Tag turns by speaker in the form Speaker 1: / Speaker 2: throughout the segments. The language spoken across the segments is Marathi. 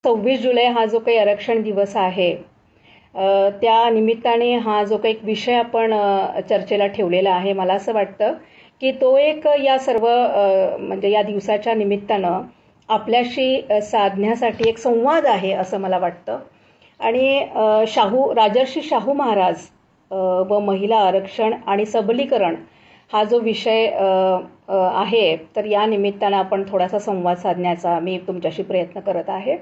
Speaker 1: 26 जुलै हा जो काही आरक्षण दिवस आहे, त्या निमित्ताने हा जो काही विषय आपण चर्चेला ठेवलेला आहे, मला असं वाटतं की तो एक या सर्व म्हणजे या दिवसाच्या निमित्तानं आपल्याशी साधण्यासाठी एक संवाद आहे असं मला वाटतं. आणि राजर्षी शाहू महाराज व महिला आरक्षण आणि सबलीकरण हा जो विषय आहे, तर या निमित्तानं आपण थोडासा संवाद साधण्याचा मी तुमच्याशी प्रयत्न करत आहे.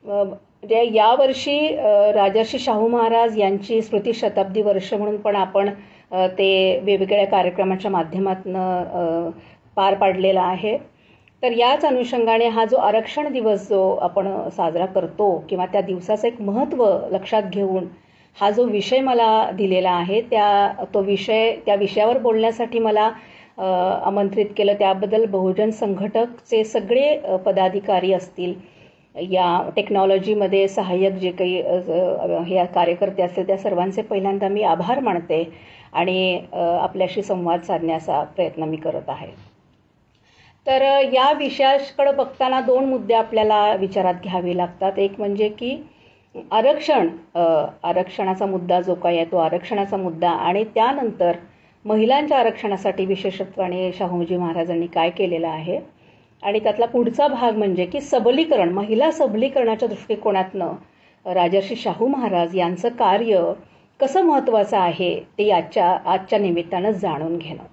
Speaker 1: म्हणजे यावर्षी राजर्षी शाहू महाराज यांची स्मृती शताब्दी वर्ष म्हणून पण आपण ते वेगवेगळ्या कार्यक्रमाच्या माध्यमातून पार पाडलेला आहे. तर याच अनुषंगाने हा जो आरक्षण दिवस जो आपण साजरा करतो किंवा त्या दिवसाचं एक महत्त्व लक्षात घेऊन हा जो विषय मला दिलेला आहे, त्या विषयावर बोलण्यासाठी मला आमंत्रित केलं. त्याबद्दल बहुजन संघटकचे सगळे पदाधिकारी असतील, या टेक्नॉलॉजीमध्ये सहाय्यक जे काही हे कार्यकर्ते असतील, त्या सर्वांचे पहिल्यांदा मी आभार मानते आणि आपल्याशी संवाद साधण्याचा प्रयत्न मी करत आहे. तर या विषयाकडे बघताना 2 मुद्दे आपल्याला विचारात घ्यावे लागतात. एक म्हणजे की आरक्षणाचा मुद्दा जो काही आहे तो आरक्षणाचा मुद्दा, आणि त्यानंतर महिलांच्या आरक्षणासाठी विशेषत्वाने शाहूजी महाराजांनी काय केलेलं आहे, आणि त्यातला पुढचा भाग म्हणजे की सबलीकरण, महिला सबलीकरणाच्या दृष्टिकोनातनं राजर्षी शाहू महाराज यांचं कार्य कसं महत्त्वाचं आहे ते आजच्या निमित्तानं जाणून घेणं.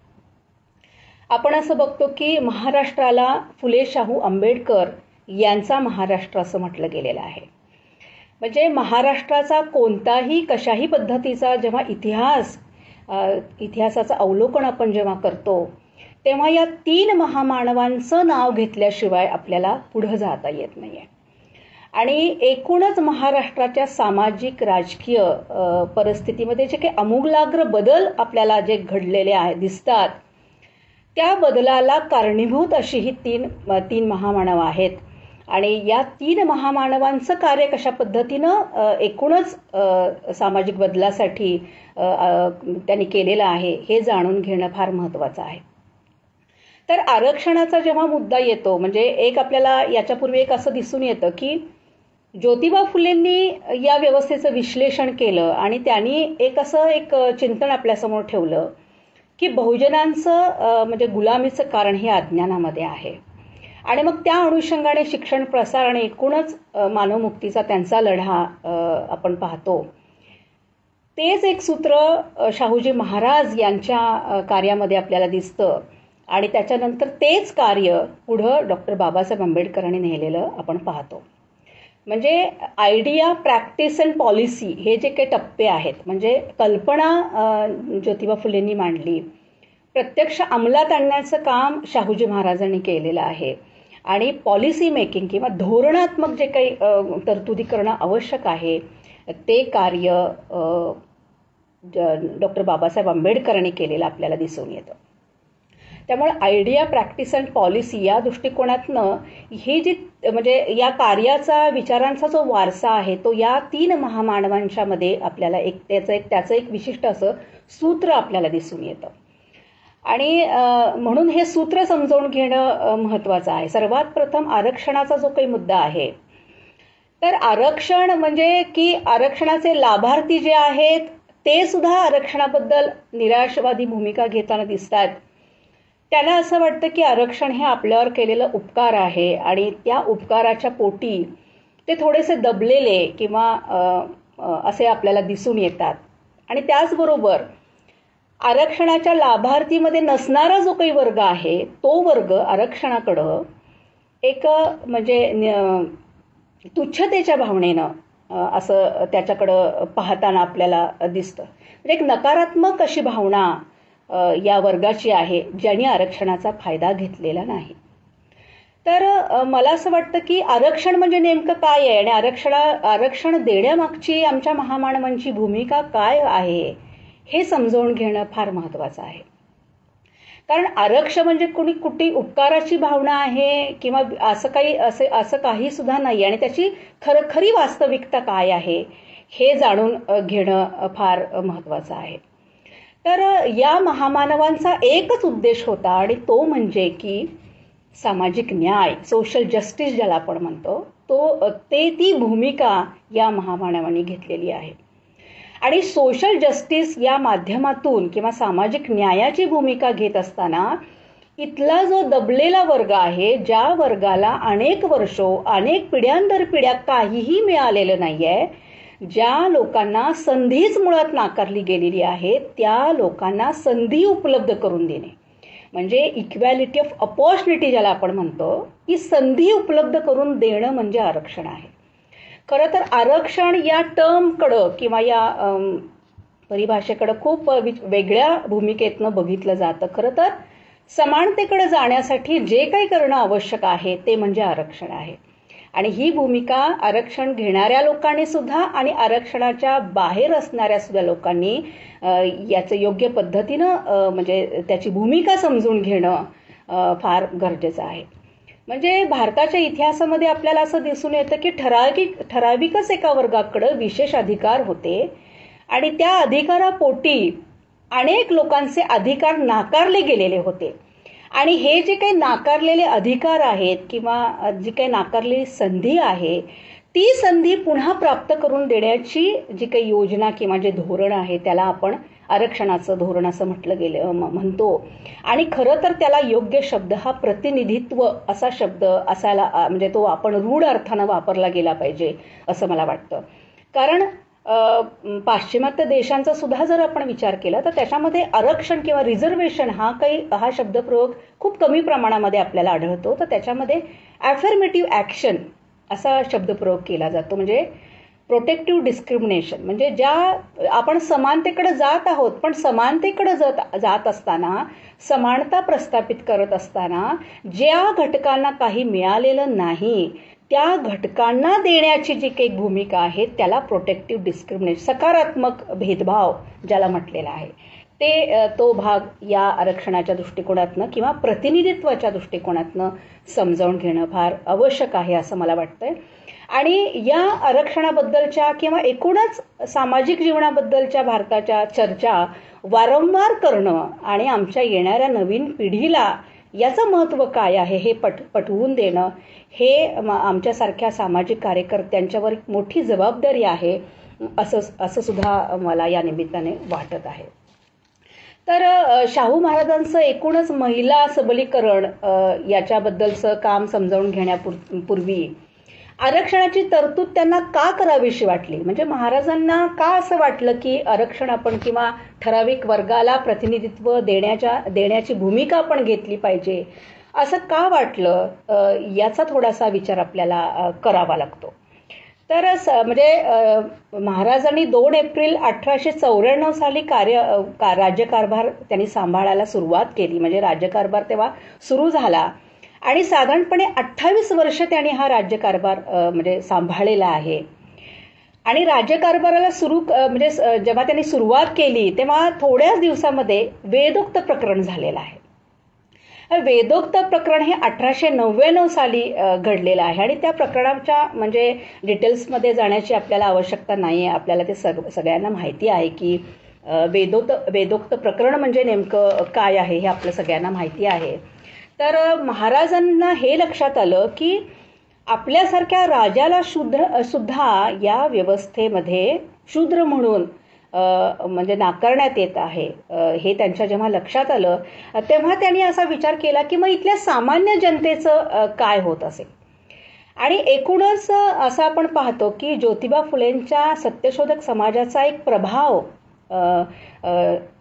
Speaker 1: आपण असं बघतो की महाराष्ट्राला फुले शाहू आंबेडकर यांचा महाराष्ट्र असं म्हटलं गेलेलं आहे. म्हणजे महाराष्ट्राचा कोणताही कशाही पद्धतीचा जेव्हा इतिहासाचं अवलोकन आपण जेव्हा करतो, तेव्हा या 3 महामानवांचं नाव घेतल्याशिवाय आपल्याला पुढं जाता येत नाहीये. आणि एकूणच महाराष्ट्राच्या सामाजिक राजकीय परिस्थितीमध्ये जे काही आमूलाग्र बदल आपल्याला जे घडलेले दिसतात, त्या बदलाला कारणीभूत अशी ही 3 महामानव आहेत. आणि या 3 महामानवांचं कार्य कशा पद्धतीनं एकूणच सामाजिक बदलासाठी त्यांनी केलेलं आहे हे जाणून घेणं फार महत्त्वाचं आहे. तर आरक्षणाचा जेव्हा मुद्दा येतो, म्हणजे एक आपल्याला याच्यापूर्वी एक असं दिसून येतं की ज्योतिबा फुलेंनी या व्यवस्थेचं विश्लेषण केलं आणि त्यांनी एक चिंतन आपल्यासमोर ठेवलं की बहुजनांचं म्हणजे गुलामीचं कारण हे अज्ञानामध्ये आहे. आणि मग त्या अनुषंगाने शिक्षण, प्रसार आणि एकूणच मानवमुक्तीचा त्यांचा लढा आपण पाहतो. तेच एक सूत्र शाहूजी महाराज यांच्या कार्यामध्ये आपल्याला दिसतं आणि त्याच्यानंतर तेच कार्य पुढं डॉक्टर बाबासाहेब आंबेडकरांनी नेलेलं आपण पाहतो. म्हणजे आयडिया, प्रॅक्टिस अँड पॉलिसी हे जे काही टप्पे आहेत, म्हणजे कल्पना ज्योतिबा फुलेंनी मांडली, प्रत्यक्ष अंमलात आणण्याचं काम शाहूजी महाराजांनी केलेलं आहे, आणि पॉलिसी मेकिंग किंवा धोरणात्मक जे काही तरतुदी करणं आवश्यक आहे ते कार्य डॉक्टर बाबासाहेब आंबेडकरांनी केलेलं आपल्याला दिसून येतं. त्यामुळे आयडिया, प्रॅक्टिस अँड पॉलिसी या दृष्टिकोनातनं ही जी म्हणजे या कार्याचा, विचारांचा जो वारसा आहे तो या 3 महामानवांच्या मध्ये आपल्याला त्याचं एक विशिष्ट असं सूत्र आपल्याला दिसून येतं. आणि म्हणून हे सूत्र समजावून घेणं महत्त्वाचं आहे. सर्वात प्रथम आरक्षणाचा जो काही मुद्दा आहे, तर आरक्षण म्हणजे की आरक्षणाचे लाभार्थी जे आहेत ते सुद्धा आरक्षणाबद्दल निराशावादी भूमिका घेताना दिसतात. त्यांना असं वाटतं की आरक्षण हे आपल्यावर केलेलं उपकार आहे आणि त्या उपकाराच्या पोटी ते थोडेसे दबलेले किंवा असे आपल्याला दिसून येतात. आणि त्याचबरोबर आरक्षणाच्या लाभार्थीमध्ये नसणारा जो काही वर्ग आहे तो वर्ग आरक्षणाकडं एक म्हणजे तुच्छतेच्या भावनेनं असं त्याच्याकडं पाहताना आपल्याला दिसतं. म्हणजे एक नकारात्मक अशी भावना या वर्गाची आहे ज्यांनी आरक्षणाचा फायदा घेतलेला नाही. तर मला असं वाटतं की आरक्षण म्हणजे नेमकं काय आहे आणि आरक्षण देण्यामागची आमच्या महामानवांची भूमिका काय आहे हे समजावून घेणं फार महत्त्वाचं आहे. कारण आरक्षण म्हणजे कुठे उपकाराची भावना आहे किंवा असं काही सुद्धा नाही, आणि त्याची खरी वास्तविकता काय आहे हे जाणून घेणं फार महत्त्वाचं आहे. तर या महामानवांचा एकच उद्देश होता आणि तो म्हणजे की सामाजिक न्याय, सोशल जस्टिस ज्याला आपण म्हणतो, ती भूमिका या महामानवांनी घेतलेली आहे. आणि सोशल जस्टिस या माध्यमातून किंवा सामाजिक न्यायाची भूमिका घेत असताना इथला जो दबलेला वर्ग आहे, ज्या वर्गाला अनेक वर्षो, अनेक पिढ्यानंतर पिढ्या काहीही मिळालेलं नाहीये, ज्या लोकांना संधीच मुळात नाकारली गेलेली आहे, त्या लोकांना संधी उपलब्ध करून देणे, म्हणजे इक्वॅलिटी ऑफ अपॉर्च्युनिटी ज्याला आपण म्हणतो, ही संधी उपलब्ध करून देणं म्हणजे आरक्षण आहे. खरं तर आरक्षण या टर्मकडं किंवा या परिभाषेकडं खूप वेगळ्या भूमिकेतनं बघितलं जातं. खरं तर समानतेकडे जाण्यासाठी जे काही करणं आवश्यक आहे ते म्हणजे आरक्षण आहे. आणि ही भूमिका आरक्षण घेणाऱ्या लोकांनी सुद्धा आणि आरक्षणाच्या बाहेर असणाऱ्या सुद्धा लोकांनी याचं योग्य पद्धतीनं म्हणजे त्याची भूमिका समजून घेणं फार गरजेचं आहे. म्हणजे भारताच्या इतिहासामध्ये आपल्याला असं दिसून येतं की ठराविकच एका वर्गाकडे विशेष अधिकार होते आणि त्या अधिकारापोटी अनेक लोकांचे अधिकार नाकारले गेलेले होते. आणि हे जे काही नाकारलेले अधिकार आहेत किंवा जी काही नाकारलेली संधी आहे, ती संधी पुन्हा प्राप्त करून देण्याची जी काही योजना किंवा जे धोरण आहे त्याला आपण आरक्षणाचं धोरण असं म्हणतो. आणि खरं तर त्याला योग्य शब्द हा प्रतिनिधित्व असा शब्द असायला, म्हणजे तो आपण रूढ अर्थानं वापरला गेला पाहिजे असं मला वाटतं. कारण पाश्चिमात्य देशांचा सुद्धा जर आपण विचार केला तर त्याच्यामध्ये आरक्षण किंवा रिझर्वेशन हा शब्दप्रयोग खूप कमी प्रमाणामध्ये आपल्याला आढळतो. तर त्याच्यामध्ये ॲफर्मेटिव्ह ॲक्शन असा शब्दप्रयोग केला जातो, म्हणजे प्रोटेक्टिव्ह डिस्क्रिमिनेशन. म्हणजे ज्या आपण समानतेकडे जात आहोत, पण समानतेकडे जात असताना, समानता प्रस्थापित करत असताना ज्या घटकांना काही मिळालेलं नाही त्या घटकांना देण्याची जी काही भूमिका आहे त्याला प्रोटेक्टिव्ह डिस्क्रिमिनेशन, सकारात्मक भेदभाव ज्याला म्हटलेला आहे, तो भाग या आरक्षणाच्या दृष्टिकोनातनं किंवा प्रतिनिधित्वाच्या दृष्टिकोनातनं समजावून घेणं फार आवश्यक आहे असं मला वाटतंय. आणि या आरक्षणाबद्दलच्या किंवा एकूणच सामाजिक जीवनाबद्दलच्या भारताच्या चर्चा वारंवार करणं आणि आमच्या येणाऱ्या नवीन पिढीला याचं महत्त्व काय आहे हे पटवून देणं, हे आमच्यासारख्या सामाजिक कार्यकर्त्यांच्यावर एक मोठी जबाबदारी आहे असं सुद्धा मला या निमित्ताने वाटत आहे. तर शाहू महाराजांचं एकूणच महिला सबलीकरण याच्याबद्दलचं काम समजावून घेण्यापूर्वी आरक्षणाची तरतूद त्यांना का करावीशी वाटली, म्हणजे महाराजांना का असं वाटलं की आरक्षण आपण किंवा ठराविक वर्गाला प्रतिनिधित्व देण्याची भूमिका आपण घेतली पाहिजे, असं का वाटलं, याचा थोडासा विचार आपल्याला करावा लागतो. तर म्हणजे महाराजांनी 2 एप्रिल 1894 साली राज्यकारभार त्यांनी सांभाळायला सुरुवात केली, म्हणजे राज्यकारभार तेव्हा सुरू झाला आणि साधारणपणे 28 वर्ष त्यांनी हा राज्यकारभार म्हणजे सांभाळलेला आहे. आणि राज्यकारभाराला म्हणजे जेव्हा त्यांनी सुरुवात केली तेव्हा थोड्याच दिवसामध्ये वेदोक्त प्रकरण झालेलं आहे. वेदोक्त प्रकरण हे 1899 साली घडलेलं आहे आणि त्या प्रकरणाच्या म्हणजे डिटेल्समध्ये जाण्याची आपल्याला आवश्यकता नाही आहे. आपल्याला ते सगळ्यांना माहिती आहे की वेदोक्त प्रकरण म्हणजे नेमकं काय आहे हे आपल्या सगळ्यांना माहिती आहे. तर महाराजांना हे लक्षात आलं की आपल्यासारख्या राजाला सुद्धा या व्यवस्थेमध्ये शूद्र म्हणून म्हणजे नाकारण्यात येत आहे. हे त्यांच्या जेव्हा लक्षात आलं तेव्हा त्यांनी असा विचार केला की मग इथल्या सामान्य जनतेचं काय होत असेल. आणि एकूणच असं आपण पाहतो की ज्योतिबा फुलेंच्या सत्यशोधक समाजाचा एक प्रभाव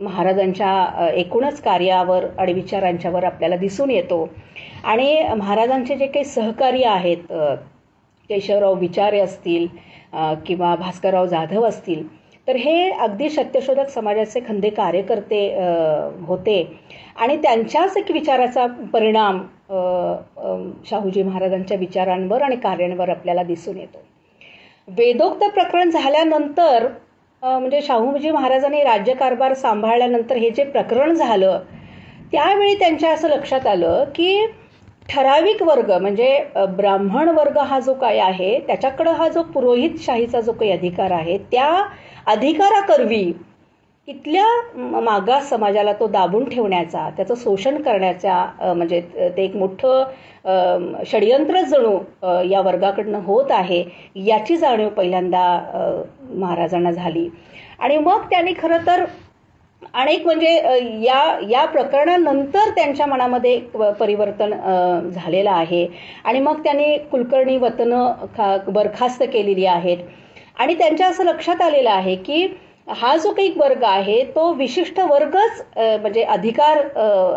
Speaker 1: महाराजांच्या एकूणच कार्यावर आणि विचारांच्यावर आपल्याला दिसून येतो. आणि महाराजांचे जे काही सहकारी आहेत, केशवराव विचारे असतील किंवा भास्करराव जाधव असतील, तर हे अगदी सत्यशोधक समाजाचे खंदे कार्यकर्ते होते आणि त्यांच्याच एक विचाराचा परिणाम शाहूजी महाराजांच्या विचारांवर आणि कार्यांवर आपल्याला दिसून येतो. वेदोक्त प्रकरण झाल्यानंतर म्हणजे शाहूजी महाराजांनी राज्यकारभार सांभाळल्यानंतर हे जे प्रकरण झालं त्यावेळी त्यांच्या असं लक्षात आलं की ठराविक वर्ग म्हणजे ब्राह्मण वर्ग हा जो काय आहे त्याच्याकडं हा जो पुरोहितशाहीचा जो काही अधिकार आहे त्या अधिकाराकरवी इथल्या मागास समाजाला तो दाबून ठेवण्याचा, त्याचं शोषण करण्याचा म्हणजे ते एक मोठं षडयंत्र जणू या वर्गाकडनं होत आहे याची जाणीव पहिल्यांदा महाराजांना झाली. आणि मग त्यांनी खरं तर अनेक म्हणजे या प्रकरणानंतर त्यांच्या मनामध्ये परिवर्तन झालेलं आहे. आणि मग त्यांनी कुलकर्णी वतनं बरखास्त केलेली आहेत. आणि त्यांच्या असं लक्षात आलेलं आहे की हा जो काही वर्ग आहे तो विशिष्ट वर्गच म्हणजे अधिकार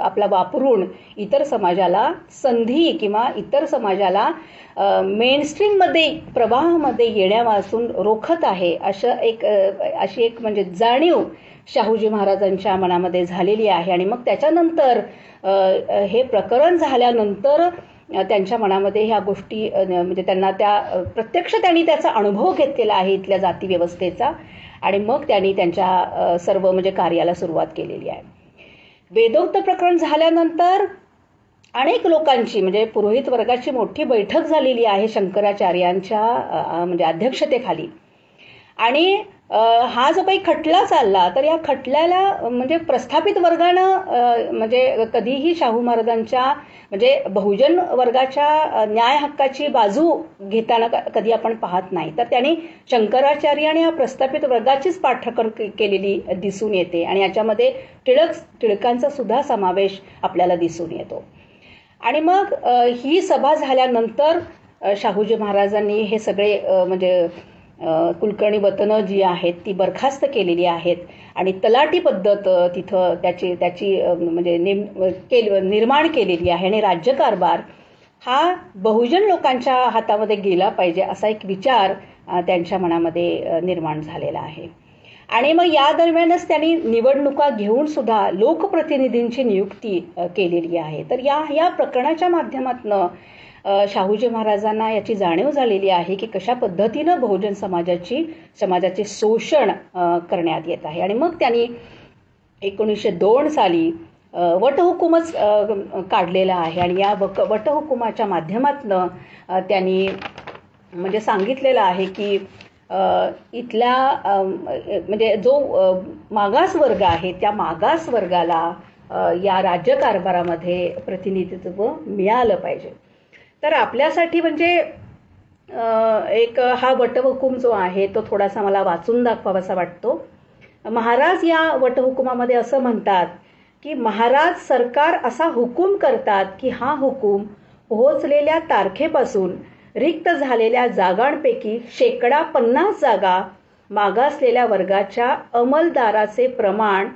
Speaker 1: आपला वापरून इतर समाजाला संधी किंवा इतर समाजाला मेनस्ट्रीममध्ये प्रवाहामध्ये येण्यापासून रोखत आहे अशी एक म्हणजे जाणीव शाहूजी महाराजांच्या मनामध्ये झालेली आहे. आणि मग त्याच्यानंतर हे प्रकरण झाल्यानंतर त्यांच्या मनामध्ये ह्या गोष्टी म्हणजे त्यांना प्रत्यक्ष त्यांनी त्याचा अनुभव घेतलेला आहे इथल्या जाती व्यवस्थेचा. आणि मग त्यांनी त्यांच्या सर्व म्हणजे कार्याला सुरुवात केलेली आहे. वेदोक्त प्रकरण झाल्यानंतर अनेक लोकांची म्हणजे पुरोहित वर्गाची मोठी बैठक झालेली आहे शंकराचार्यांच्या म्हणजे अध्यक्षतेखाली. आणि हा जो काही खटला चालला तर या खटल्याला म्हणजे प्रस्थापित वर्गानं म्हणजे कधीही शाहू महाराजांच्या म्हणजे बहुजन वर्गाच्या न्याय हक्काची बाजू घेताना कधी आपण पाहत नाही. तर त्यांनी शंकराचार्याने या प्रस्थापित वर्गाचीच पाठराखण केलेली दिसून येते. आणि याच्यामध्ये टिळकांचा सुद्धा समावेश आपल्याला दिसून येतो. आणि मग ही सभा झाल्यानंतर शाहूजी महाराजांनी हे सगळे म्हणजे कुलकर्णी वतनं जी आहेत ती बरखास्त केलेली आहेत. आणि तलाठी पद्धत तिथं त्याची म्हणजे निर्माण केलेली आहे. आणि राज्यकारभार हा बहुजन लोकांच्या हातामध्ये गेला पाहिजे असा एक विचार त्यांच्या मनामध्ये निर्माण झालेला आहे. आणि मग या दरम्यानच त्यांनी निवडणुका घेऊन सुद्धा लोकप्रतिनिधींची नियुक्ती केलेली आहे. तर या प्रकरणाच्या माध्यमातून शाहूजी महाराजांना याची जाणीव झालेली आहे की कशा पद्धतीनं बहुजन समाजाचे शोषण करण्यात येत आहे. आणि मग त्यांनी 1902 साली वटहुकूमच काढलेला आहे. आणि या वटहुकुमाच्या माध्यमातून त्यांनी म्हणजे सांगितलेलं आहे की इथल्या म्हणजे जो मागास वर्ग आहे त्या मागास वर्गाला या राज्यकारभारामध्ये प्रतिनिधित्व मिळालं पाहिजे. तर आपल्यासाठी म्हणजे एक हा वटहुकूम जो आहे तो थोडासा मला वाचून दाखवावासा वाटतो. महाराज या वटहुकुमामध्ये असं म्हणतात की महाराज सरकार असा हुकूम करतात की हा हुकूम पोहोचलेल्या तारखेपासून रिक्त झालेल्या जागांपैकी 50% जागा मागासलेल्या वर्गाच्या अंमलदाराचे प्रमाण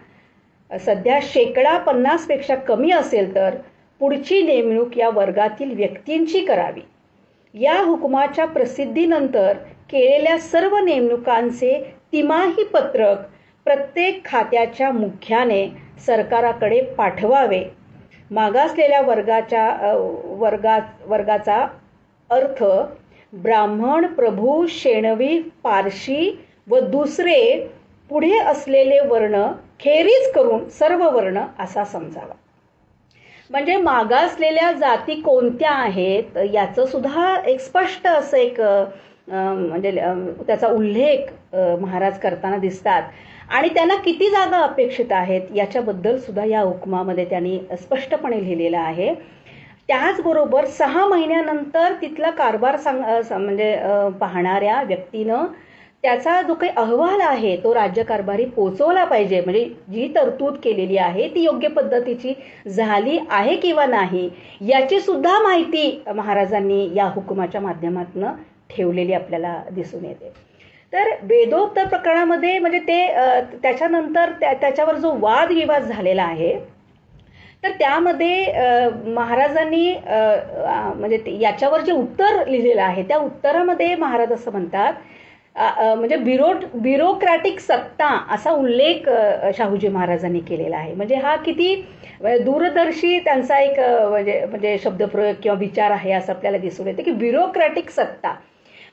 Speaker 1: सध्या 50% पेक्षा कमी असेल तर पुढची नेमणूक या वर्गातील व्यक्तींची करावी. या हुकुमाच्या प्रसिद्धीनंतर केलेल्या सर्व नेमणुकांचे तिमाही पत्रक प्रत्येक खात्याच्या मुख्याने सरकाराकडे पाठवावे. मागासलेल्या वर्गाचा अर्थ ब्राह्मण, प्रभू, शेणवी, पारशी व दुसरे पुढे असलेले वर्ण खेरीज करून सर्व वर्ण असा समजावा. म्हणजे मागासलेल्या जाती कोणत्या आहेत याचं सुद्धा एक स्पष्ट असं एक म्हणजे त्याचा उल्लेख महाराज करताना दिसतात. आणि त्यांना किती जागा अपेक्षित आहेत याच्याबद्दल सुद्धा या हुकुमामध्ये त्यांनी स्पष्टपणे लिहिलेलं आहे. त्याचबरोबर 6 महिन्यानंतर तिथला कारभार म्हणजे पाहणाऱ्या व्यक्तीनं त्याचा जो काही अहवाल आहे तो राज्यकारभारी पोचवला पाहिजे. म्हणजे जी तरतूद केलेली आहे ती योग्य पद्धतीची झाली आहे किंवा नाही याची सुद्धा माहिती महाराजांनी या हुकुमाच्या माध्यमातून ठेवलेली आपल्याला दिसून येते. तर वेदोक्त प्रकरणामध्ये म्हणजे त्याच्यानंतर त्याच्यावर जो वादविवाद झालेला आहे तर त्यामध्ये महाराजांनी म्हणजे याच्यावर जे उत्तर लिहिलेलं आहे त्या उत्तरामध्ये महाराज असं म्हणतात म्हणजे ब्युरोक्रॅटिक सत्ता असा उल्लेख शाहूजी महाराजांनी केलेला आहे. म्हणजे हा किती दूरदर्शी त्यांचा एक म्हणजे शब्दप्रयोग किंवा विचार आहे असं आपल्याला दिसून येते की ब्युरोक्रॅटिक सत्ता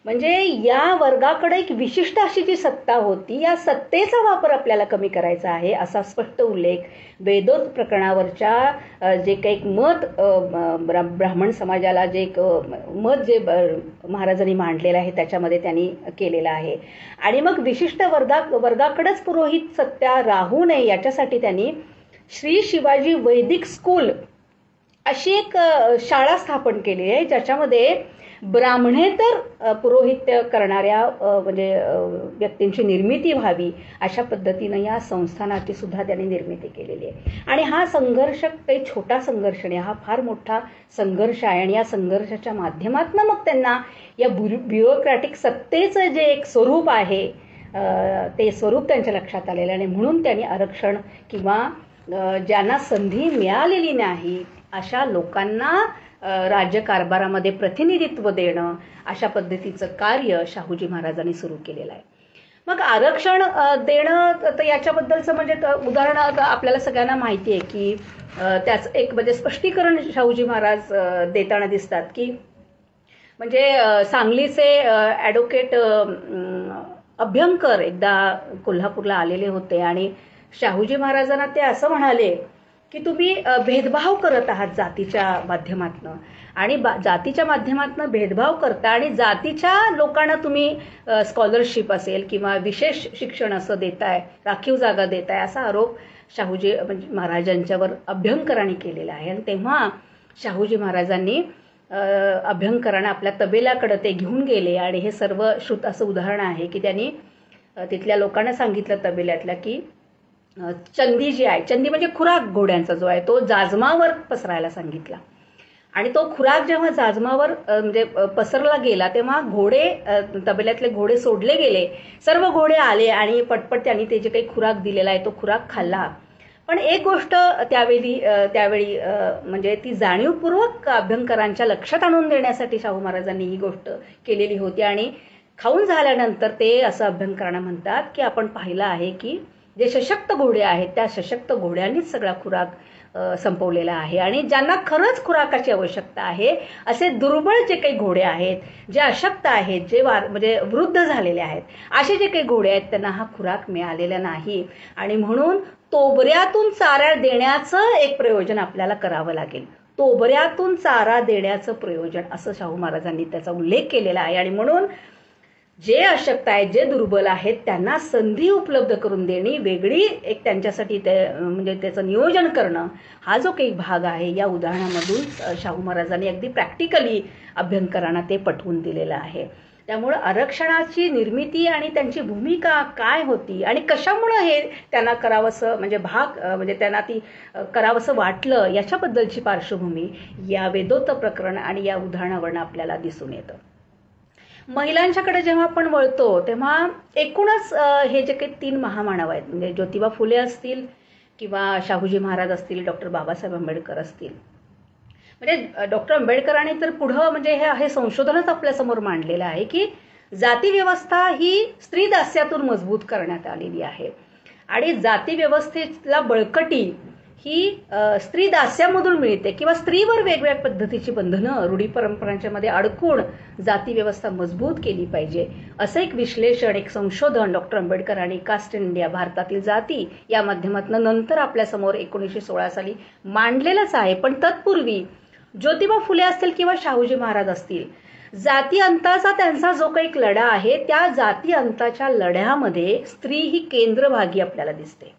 Speaker 1: म्हणजे या वर्गाकडे एक विशिष्ट अशी जी सत्ता होती, या सत्तेचा वापर आपल्याला कमी करायचा आहे असा स्पष्ट उल्लेख वेदोक्त प्रकरणावरच्या जे काही मत ब्राह्मण समाजाला जे एक मत जे महाराजांनी मांडलेलं आहे त्याच्यामध्ये त्यांनी केलेलं आहे. आणि मग विशिष्ट वर्गाकडेच पुरोहित सत्ता राहू नये याच्यासाठी त्यांनी श्री शिवाजी वैदिक स्कूल अशी एक शाळा स्थापन केली आहे, ज्याच्यामध्ये ब्राह्मणेतर पुरोहित्य करणाऱ्या म्हणजे व्यक्तींची निर्मिती व्हावी अशा पद्धतीनं या संस्थानाची सुद्धा त्यांनी निर्मिती केलेली आहे. आणि हा संघर्ष काही छोटा संघर्ष नाही, हा फार मोठा संघर्ष आहे. आणि या संघर्षाच्या माध्यमातून मग त्यांना या ब्युरोक्रॅटिक सत्तेचं जे एक स्वरूप आहे ते स्वरूप त्यांच्या लक्षात आलेलं आहे. म्हणून त्यांनी आरक्षण किंवा ज्यांना संधी मिळालेली नाही अशा लोकांना राज्यकारभारामध्ये प्रतिनिधित्व देणं अशा पद्धतीचं कार्य शाहूजी महाराजांनी सुरू केलेलं आहे. मग आरक्षण देणं तर याच्याबद्दलचं म्हणजे उदाहरण आपल्याला सगळ्यांना माहिती आहे की त्याचं एक म्हणजे स्पष्टीकरण शाहूजी महाराज देताना दिसतात की म्हणजे सांगलीचे ॲडव्होकेट अभ्यंकर एकदा कोल्हापूरला आलेले होते आणि शाहूजी महाराजांना ते असं म्हणाले की तुम्ही भेदभाव करत आहात जातीच्या माध्यमातनं आणि जातीच्या माध्यमातनं भेदभाव करता आणि जातीच्या लोकांना तुम्ही स्कॉलरशिप असेल किंवा विशेष शिक्षण असं देताय, राखीव जागा देताय असा आरोप शाहूजी महाराजांच्यावर अभ्यंकरांनी केलेला आहे. आणि तेव्हा शाहूजी महाराजांनी अभ्यंकरांना आपल्या तबेल्याकडे ते घेऊन गेले आणि हे सर्व श्रुत असं उदाहरण आहे की त्यांनी तिथल्या लोकांना सांगितलं तबेल्यातल्या की चंदी जी आहे, चंदी म्हणजे खुराक घोड्यांचा जो आहे तो जाजमावर पसरायला सांगितला. आणि तो खुराक जेव्हा जाजमावर म्हणजे पसरला गेला तेव्हा घोडे तबेल्यातले घोडे सोडले गेले, सर्व घोडे आले आणि पटपट त्यांनी ते जे काही खुराक दिलेला आहे तो खुराक खाल्ला. पण एक गोष्ट त्यावेळी म्हणजे ती जाणीवपूर्वक अभ्यंकरांच्या लक्षात आणून देण्यासाठी शाहू महाराजांनी ही गोष्ट केलेली होती. आणि खाऊन झाल्यानंतर ते असं अभ्यंकरांना म्हणतात की आपण पाहिलं आहे की जे सशक्त घोडे आहेत त्या सशक्त घोड्यांनीच सगळा खुराक संपवलेला आहे आणि ज्यांना खरंच खुराकाची आवश्यकता आहे असे दुर्बळ जे काही घोडे आहेत, जे अशक्त आहेत, जे म्हणजे वृद्ध झालेले आहेत, असे जे काही घोडे आहेत त्यांना हा खुराक मिळालेला नाही. आणि म्हणून तोबऱ्यातून चारा देण्याचं एक प्रयोजन आपल्याला करावं लागेल. तोबऱ्यातून चारा देण्याचं प्रयोजन असं शाहू महाराजांनी त्याचा उल्लेख केलेला आहे. आणि म्हणून जे अशक्त आहेत, जे दुर्बल आहेत त्यांना संधी उपलब्ध करून देणे, वेगळी एक त्यांच्यासाठी म्हणजे त्याचं नियोजन करणं हा जो काही भाग आहे या उदाहरणामधून शाहू महाराजांनी अगदी प्रॅक्टिकली अभ्यंकरांना ते पटवून दिलेलं आहे. त्यामुळे आरक्षणाची निर्मिती आणि त्यांची भूमिका काय होती आणि कशामुळे हे त्यांना करावंसं म्हणजे म्हणजे त्यांना ती करावंसं वाटलं याच्याबद्दलची पार्श्वभूमी या वेदोक्त प्रकरण आणि या उदाहरणावरून आपल्याला दिसून येतं. महिलांच्याकडे जेव्हा आपण वळतो तेव्हा एकूणच हे जे काही 3 महामानव आहेत म्हणजे ज्योतिबा फुले असतील किंवा शाहूजी महाराज असतील, डॉक्टर बाबासाहेब आंबेडकर असतील, म्हणजे डॉक्टर आंबेडकरांनी तर पुढं म्हणजे हे संशोधनच आपल्यासमोर मांडलेलं आहे की जाती व्यवस्था ही स्त्री दास्यातून मजबूत करण्यात आलेली आहे आणि जाती व्यवस्थेला बळकटी ही स्त्री दास्यामधून मिळते किंवा स्त्रीवर वेगवेगळ्या पद्धतीची बंधनं रूढी परंपरांच्या मध्ये अडकून जाती व्यवस्था मजबूत केली पाहिजे असं एक विश्लेषण, एक संशोधन डॉक्टर आंबेडकर आणि कास्ट इन इंडिया भारतातील जाती या माध्यमातून नंतर आपल्यासमोर 1916 साली मांडलेलंच आहे. पण तत्पूर्वी ज्योतिबा फुले असतील किंवा शाहूजी महाराज असतील, जाती अंताचा त्यांचा जो काही लढा आहे त्या जाती अंताच्या लढ्यामध्ये स्त्री ही केंद्रभागी आपल्याला दिसते.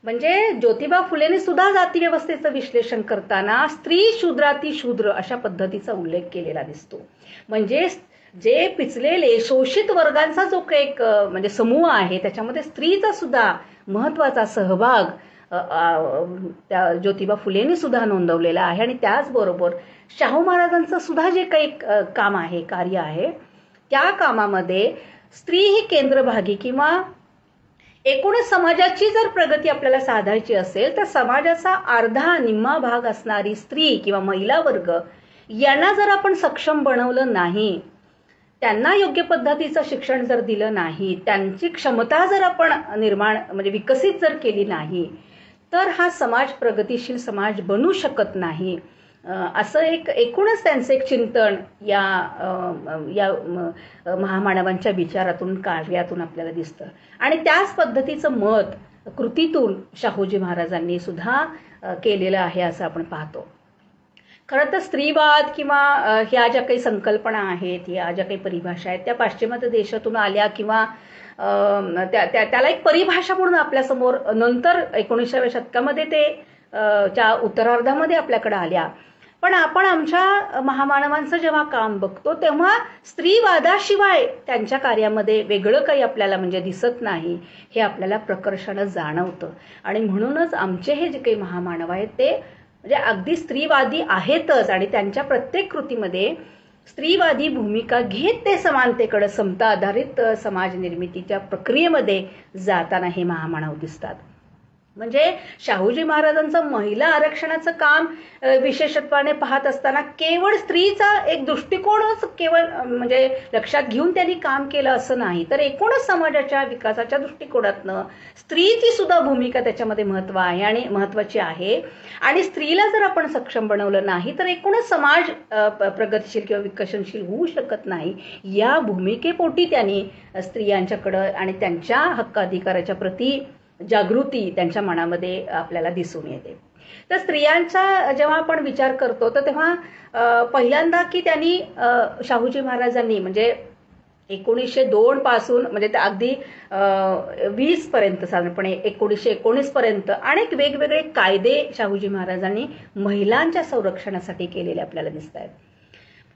Speaker 1: म्हणजे ज्योतिबा फुलेने सुद्धा जाती व्यवस्थेचं विश्लेषण करताना स्त्री शूद्राती शूद्र अशा पद्धतीचा उल्लेख केलेला दिसतो. म्हणजे जे पिचलेले शोषित वर्गांचा जो काही एक म्हणजे समूह आहे त्याच्यामध्ये स्त्रीचा सुद्धा महत्वाचा सहभाग त्या ज्योतिबा फुलेंनी सुद्धा नोंदवलेला आहे. आणि त्याचबरोबर शाहू महाराजांचं सुद्धा जे काही काम आहे, कार्य आहे, त्या कामामध्ये स्त्री ही केंद्रभागी किंवा एकूणच समाजाची जर प्रगती आपल्याला साधायची असेल तर समाजाचा अर्धा निम्मा भाग असणारी स्त्री किंवा महिला वर्ग यांना जर आपण सक्षम बनवलं नाही, त्यांना योग्य पद्धतीचं शिक्षण जर दिलं नाही, त्यांची क्षमता जर आपण म्हणजे विकसित जर केली नाही तर हा समाज प्रगतिशील समाज बनू शकत नाही. असं एकूणच त्यांचं एक चिंतन या या महामानवांच्या विचारातून कार्यातून आपल्याला दिसतं. आणि त्याच पद्धतीचं मत कृतीतून शाहूजी महाराजांनी सुद्धा केलेलं आहे असं आपण पाहतो. खरं तर स्त्रीवाद किंवा ह्या ज्या काही संकल्पना आहेत, या ज्या काही परिभाषा आहेत, त्या पाश्चिमात्य देशातून आल्या किंवा त्याला एक परिभाषा म्हणून आपल्यासमोर नंतर 19व्या शतकामध्ये ते च्या उत्तरार्धामध्ये आपल्याकडे आल्या. पण आपण आमच्या महामानवांचं जेव्हा काम बघतो तेव्हा स्त्रीवादाशिवाय त्यांच्या कार्यामध्ये वेगळं काही आपल्याला म्हणजे दिसत नाही, हे आपल्याला प्रकर्षानं जाणवतं. आणि म्हणूनच आमचे हे जे काही महामानव आहेत ते म्हणजे अगदी स्त्रीवादी आहेतच आणि त्यांच्या प्रत्येक कृतीमध्ये स्त्रीवादी भूमिका घेत ते समानतेकडे, समता आधारित समाज निर्मितीच्या प्रक्रियेमध्ये जाताना हे महामानव दिसतात. म्हणजे शाहूजी महाराजांचं महिला आरक्षणाचं काम विशेषत्वाने पाहत असताना केवळ स्त्रीचा एक दृष्टिकोनच केवळ म्हणजे लक्षात घेऊन त्यांनी काम केलं असं नाही, तर एकूणच समाजाच्या विकासाच्या दृष्टिकोनातनं स्त्रीची सुद्धा भूमिका त्याच्यामध्ये महत्वाची आहे. आणि स्त्रीला जर आपण सक्षम बनवलं नाही तर एकूणच समाज प्रगतिशील किंवा विकसनशील होऊ शकत नाही. या भूमिकेपोटी त्यांनी स्त्रियांच्याकडं आणि त्यांच्या हक्काधिकाराच्या प्रती जागृती त्यांच्या मनामध्ये आपल्याला दिसून येते. तर स्त्रियांचा जेव्हा आपण विचार करतो तर तेव्हा पहिल्यांदा की त्यांनी शाहूजी महाराजांनी म्हणजे 1902 पासून म्हणजे अगदी 20 पर्यंत साधारणपणे 1919 पर्यंत अनेक वेगवेगळे कायदे शाहूजी महाराजांनी महिलांच्या संरक्षणासाठी केलेले आपल्याला दिसत आहेत.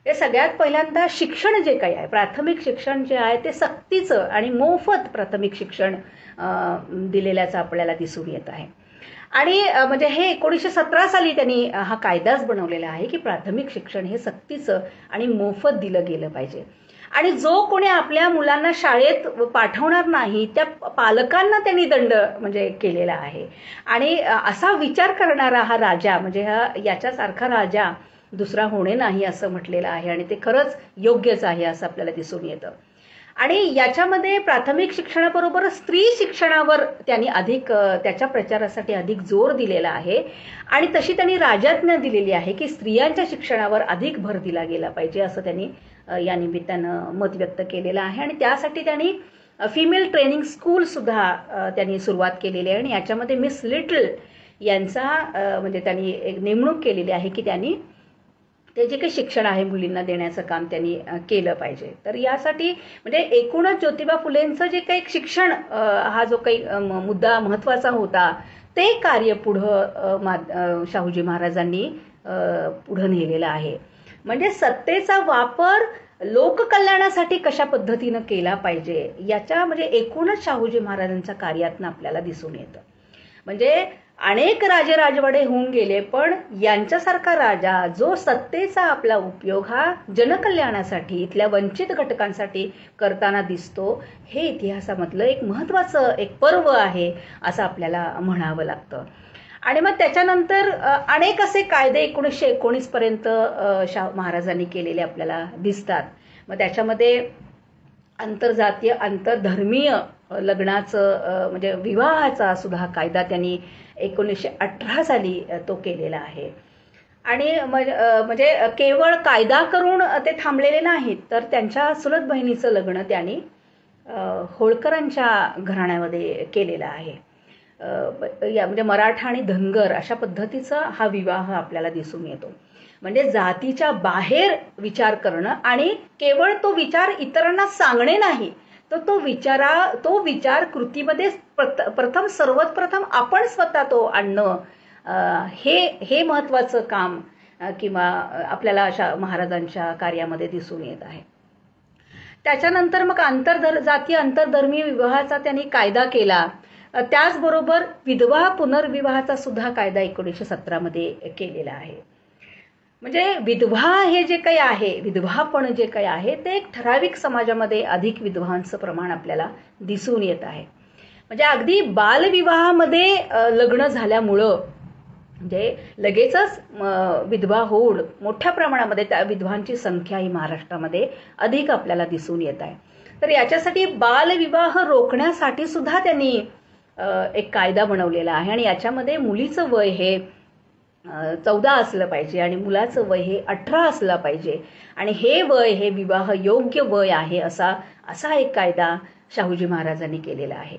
Speaker 1: हे सगळ्यात पहिल्यांदा शिक्षण जे काही आहे, प्राथमिक शिक्षण जे आहे ते सक्तीचं आणि मोफत प्राथमिक शिक्षण दिलेल्याचं आपल्याला दिसून येत आहे. आणि म्हणजे हे 1917 साली त्यांनी हा कायदाच बनवलेला आहे की प्राथमिक शिक्षण हे सक्तीचं आणि मोफत दिलं गेलं पाहिजे. आणि जो कोणी आपल्या मुलांना शाळेत पाठवणार नाही त्या पालकांना त्यांनी दंड म्हणजे केलेला आहे. आणि असा विचार करणारा हा राजा म्हणजे याच्यासारखा राजा दुसरा होणे नाही असं म्हटलेलं आहे. आणि ते खरंच योग्यच आहे असं आपल्याला दिसून येतं. आणि याच्यामध्ये प्राथमिक शिक्षणाबरोबर स्त्री शिक्षणावर त्यांनी अधिक त्याच्या प्रचारासाठी अधिक जोर दिलेला आहे. आणि तशी त्यांनी राजाज्ञा दिलेली आहे की स्त्रियांच्या शिक्षणावर अधिक भर दिला गेला पाहिजे असं त्यांनी या निमित्तानं मत व्यक्त केलेलं आहे. आणि त्यासाठी त्यांनी फिमेल ट्रेनिंग स्कूल सुद्धा त्यांनी सुरुवात केलेली आहे. आणि याच्यामध्ये मिस लिटल यांचा म्हणजे त्यांनी एक नेमणूक केलेली आहे की त्यांनी ते जे काही शिक्षण आहे मुलींना देण्याचं काम त्यांनी केलं पाहिजे. तर यासाठी म्हणजे एकूणच ज्योतिबा फुलेंचं जे काही शिक्षण हा जो काही मुद्दा महत्त्वाचा होता ते कार्य पुढं शाहूजी महाराजांनी पुढं नेलेलं आहे. म्हणजे सत्तेचा वापर लोककल्याणासाठी कशा पद्धतीनं केला पाहिजे याच्या म्हणजे एकूणच शाहूजी महाराजांच्या कार्यातनं आपल्याला दिसून येतं. म्हणजे अनेक राजे राजवाडे होऊन गेले पण यांच्यासारखा राजा जो सत्तेचा आपला उपयोग हा जनकल्याणासाठी इथल्या वंचित घटकांसाठी करताना दिसतो, हे इतिहासामधलं एक महत्त्वाचं एक पर्व आहे असं आपल्याला म्हणावं लागतं. आणि मग त्याच्यानंतर अनेक असे कायदे 1919 पर्यंत महाराजांनी केलेले आपल्याला दिसतात. मग त्याच्यामध्ये आंतरजातीय आंतरधर्मीय लग्नाचं म्हणजे विवाहाचा सुद्धा कायदा त्यांनी 1918 साली तो केलेला आहे. आणि म्हणजे केवळ कायदा करून ते थांबलेले नाहीत तर त्यांच्या चुलत बहिणीचं लग्न त्यांनी होळकरांच्या घराण्यामध्ये केलेलं आहे. म्हणजे मराठा आणि धनगर अशा पद्धतीचा हा विवाह आपल्याला दिसून येतो. म्हणजे जातीच्या बाहेर विचार करणं आणि केवळ तो विचार इतरांना सांगणे नाही तर तो विचार कृतीमध्ये सर्वात प्रथम आपण स्वतः तो आणणं हे महत्त्वाचं काम किंवा आपल्याला अशा महाराजांच्या कार्यामध्ये दिसून येत आहे. त्याच्यानंतर मग जातीय आंतरधर्मीय विवाहाचा त्यांनी कायदा केला. त्याचबरोबर विधवा पुनर्विवाहाचा सुद्धा कायदा 1917 मध्ये केलेला आहे. म्हणजे विधवा हे जे काही आहे, विधवापण जे काही आहे ते एक ठराविक समाजामध्ये अधिक विधवांचं प्रमाण आपल्याला दिसून येत आहे. म्हणजे अगदी बालविवाहामध्ये लग्न झाल्यामुळं म्हणजे लगेचच विधवा होऊन मोठ्या प्रमाणामध्ये त्या विधवांची संख्या ही महाराष्ट्रामध्ये अधिक आपल्याला दिसून येत आहे. तर याच्यासाठी बालविवाह रोखण्यासाठी सुद्धा त्यांनी एक कायदा बनवलेला आहे. आणि याच्यामध्ये मुलीचं वय हे 14 असलं पाहिजे आणि मुलाचं वय हे 18 असलं पाहिजे आणि हे वय हे विवाह योग्य वय आहे असा एक कायदा शाहूजी महाराजांनी केलेला आहे.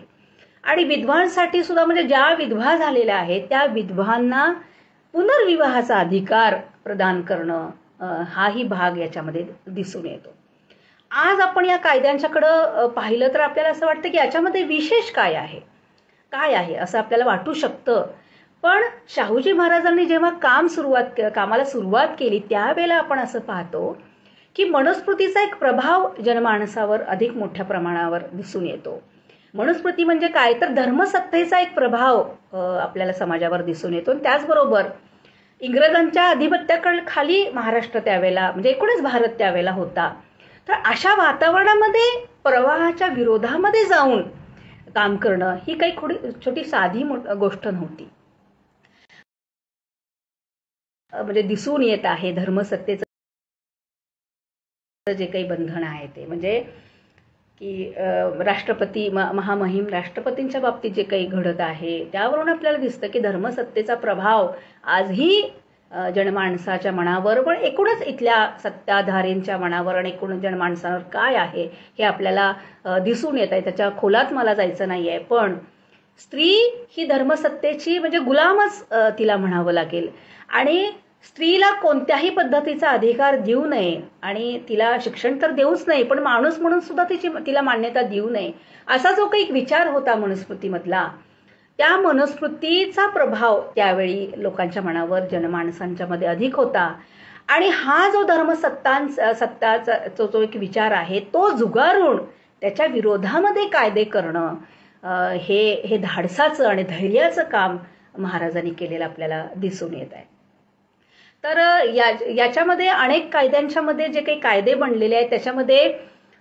Speaker 1: आणि विधवांसाठी सुद्धा म्हणजे ज्या विधवा झालेल्या आहेत त्या विधवांना पुनर्विवाहाचा अधिकार प्रदान करणं हाही भाग याच्यामध्ये दिसून येतो. आज आपण या कायद्यांच्याकडं पाहिलं तर आपल्याला असं वाटतं की याच्यामध्ये विशेष काय आहे असं आपल्याला वाटू शकतं. पण शाहूजी महाराजांनी जेव्हा कामाला सुरुवात केली त्यावेळेला आपण असं पाहतो की मनुस्मृतीचा एक प्रभाव जनमानसावर अधिक मोठ्या प्रमाणावर दिसून येतो. मनुस्मृती म्हणजे काय तर धर्मसत्तेचा एक प्रभाव आपल्याला समाजावर दिसून येतो. त्याचबरोबर इंग्रजांच्या अधिपत्याखाली महाराष्ट्र त्यावेळेला म्हणजे एकूणच भारत त्यावेळेला होता. तर अशा वातावरणामध्ये प्रवाहाच्या विरोधामध्ये जाऊन काम करणं ही काही छोटी साधी गोष्ट नव्हती. म्हणजे दिसून येत आहे धर्मसत्तेचं जे काही बंधन आहे ते म्हणजे की राष्ट्रपती महामहिम राष्ट्रपतींच्या बाबतीत जे काही घडत आहे त्यावरून आपल्याला दिसतं की धर्मसत्तेचा प्रभाव आजही जनमानसाच्या मनावर पण एकूणच इथल्या सत्ताधारींच्या मनावर आणि एकूण जनमानसावर काय आहे हे आपल्याला दिसून येत आहे. त्याच्या खोलात मला जायचं नाही आहे. पण स्त्री ही धर्मसत्तेची म्हणजे गुलामच तिला म्हणावं लागेल आणि स्त्रीला कोणत्याही पद्धतीचा अधिकार देऊ नये आणि तिला शिक्षण तर देऊच नाही पण माणूस म्हणून सुद्धा तिला मान्यता देऊ नये असा जो काही विचार होता मनुस्मृतीमधला त्या मनुस्मृतीचा प्रभाव त्यावेळी लोकांच्या मनावर जनमानसांच्या मध्ये अधिक होता. आणि हा जो धर्मसत्ताचा जो एक विचार आहे तो झुगारून त्याच्या विरोधामध्ये कायदे करणं हे धाडसाचं आणि धैर्याचं काम महाराजांनी केलेलं आपल्याला दिसून येत आहे. तर याच्यामध्ये अनेक कायद्यांच्या मध्ये जे काही कायदे बनलेले आहेत त्याच्यामध्ये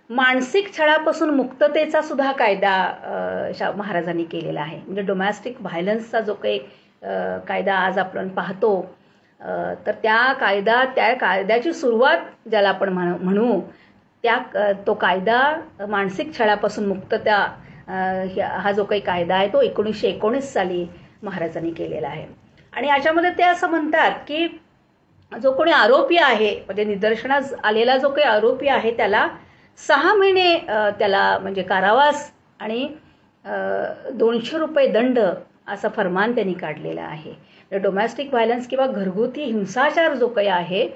Speaker 1: मानसिक छळापासून मुक्ततेचा सुद्धा कायदा महाराजांनी केलेला आहे. म्हणजे डोमेस्टिक व्हायलन्सचा जो काही कायदा आज आपण पाहतो तर त्या कायद्याची सुरुवात ज्याला आपण म्हणू तो कायदा मानसिक छळापासून मुक्तता हा जो काही कायदा आहे तो 1919 साली महाराजांनी केलेला आहे. आणि याच्यामध्ये ते असं म्हणतात की जो कोणी आरोपी आहे म्हणजे निदर्शनास आलेला जो काही आरोपी आहे त्याला 6 महिने त्याला म्हणजे कारावास आणि 200 रुपये दंड असा फरमान त्यांनी काढलेला आहे. डोमेस्टिक व्हायलन्स किंवा घरगुती हिंसाचार जो काही आहे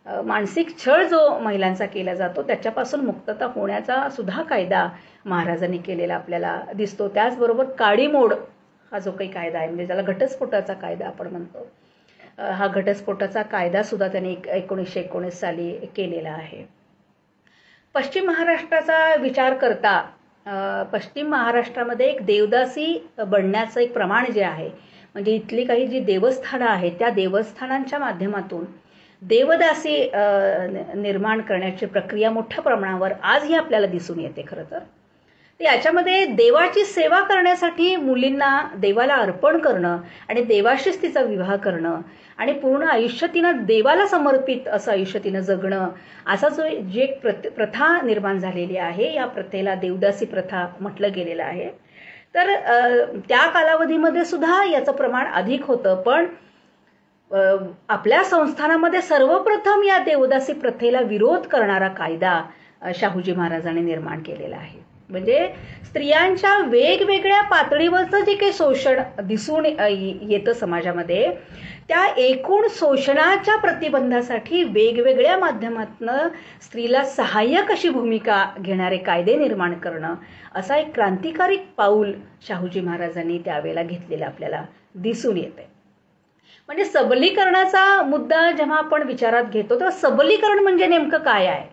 Speaker 1: मानसिक छळ जो महिलांचा केला जातो त्याच्यापासून मुक्तता होण्याचा सुद्धा कायदा महाराजांनी केलेला आपल्याला दिसतो. त्याचबरोबर काडीमोड हा जो काही कायदा आहे म्हणजे ज्याला घटस्फोटाचा कायदा आपण म्हणतो हा घटस्फोटाचा कायदा सुद्धा त्यांनी 1919 साली केलेला आहे. पश्चिम महाराष्ट्राचा विचार करता पश्चिम महाराष्ट्रामध्ये एक देवदासी बनण्याचं एक प्रमाण जे आहे म्हणजे इथली काही जी देवस्थानं आहेत त्या देवस्थानांच्या माध्यमातून देवदासी निर्माण करण्याची प्रक्रिया मोठ्या प्रमाणावर आजही आपल्याला दिसून येते. खरं तर याच्यामध्ये देवाची सेवा करण्यासाठी मुलींना देवाला अर्पण करणं आणि देवाशीच तिचा विवाह करणं आणि पूर्ण आयुष्य तिनं देवाला समर्पित असं आयुष्य तिनं जगणं असा जी एक प्रथा निर्माण झालेली आहे या प्रथेला देवदासी प्रथा म्हटलं गेलेलं आहे. तर त्या कालावधीमध्ये सुद्धा याचं प्रमाण अधिक होतं. पण आपल्या संस्थानामध्ये सर्वप्रथम या देवदासी प्रथेला विरोध करणारा कायदा शाहूजी महाराजांनी निर्माण केलेला आहे. म्हणजे स्त्रियांच्या वेगवेगळ्या पातळीवरचं जे काही शोषण दिसून येतं समाजामध्ये त्या एकूण शोषणाच्या प्रतिबंधासाठी वेगवेगळ्या माध्यमातून स्त्रीला सहाय्यक अशी भूमिका घेणारे कायदे निर्माण करणं असा एक क्रांतिकारी पाऊल शाहूजी महाराजांनी त्यावेळेला घेतलेला आपल्याला दिसून येते. म्हणजे सबलीकरणाचा मुद्दा जेव्हा आपण विचारात घेतो तर सबलीकरण म्हणजे नेमकं काय आहे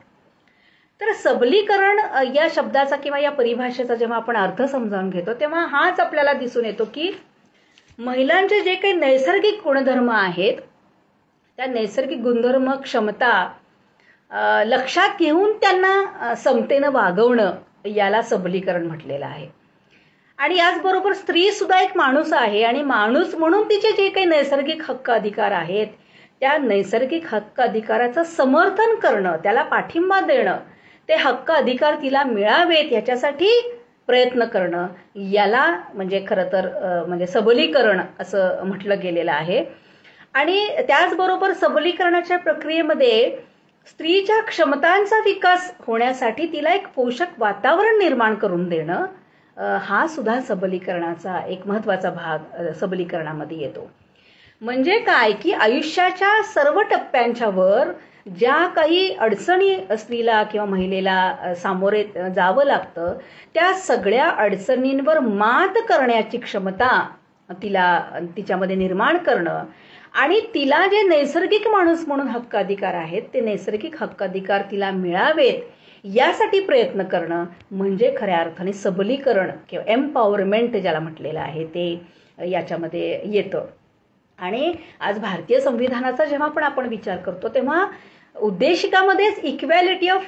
Speaker 1: तर सबलीकरण या शब्दाचा किंवा या परिभाषेचा जेव्हा आपण अर्थ समजावून घेतो तेव्हा हाच आपल्याला दिसून येतो की महिलांचे जे काही नैसर्गिक गुणधर्म आहेत त्या नैसर्गिक गुणधर्म क्षमता लक्षात घेऊन त्यांना समतेनं वागवणं याला सबलीकरण म्हटलेलं आहे. आणि याचबरोबर स्त्री सुद्धा एक माणूस आहे आणि माणूस म्हणून तिचे जे काही नैसर्गिक हक्क अधिकार आहेत त्या नैसर्गिक हक्क अधिकाराचं समर्थन करणं त्याला पाठिंबा देणं ते हक्क अधिकार तिला मिळावेत याच्यासाठी प्रयत्न करणं याला म्हणजे खरं तर म्हणजे सबलीकरण असं म्हटलं गेलेलं आहे. आणि त्याचबरोबर सबलीकरणाच्या प्रक्रियेमध्ये स्त्रीच्या क्षमतांचा विकास होण्यासाठी तिला एक पोषक वातावरण निर्माण करून देणं, हा सुद्धा सबलीकरणाचा एक महत्त्वाचा भाग सबलीकरणामध्ये येतो. म्हणजे काय की आयुष्याच्या सर्व टप्प्यांच्या वर ज्या काही अडचणी स्त्रीला किंवा महिलेला सामोरे जावं लागतं, त्या सगळ्या अडचणींवर मात करण्याची क्षमता तिच्यामध्ये निर्माण करणं आणि तिला जे नैसर्गिक माणूस म्हणून हक्काधिकार आहेत ते नैसर्गिक हक्काधिकार तिला मिळावेत यासाठी प्रयत्न करणं म्हणजे खऱ्या अर्थाने सबलीकरण किंवा एम्पॉवरमेंट ज्याला म्हटलेलं आहे ते याच्यामध्ये येतं. आणि आज भारतीय संविधानाचा जेव्हा पण आपण विचार करतो तेव्हा उद्देशिकामध्येच equality of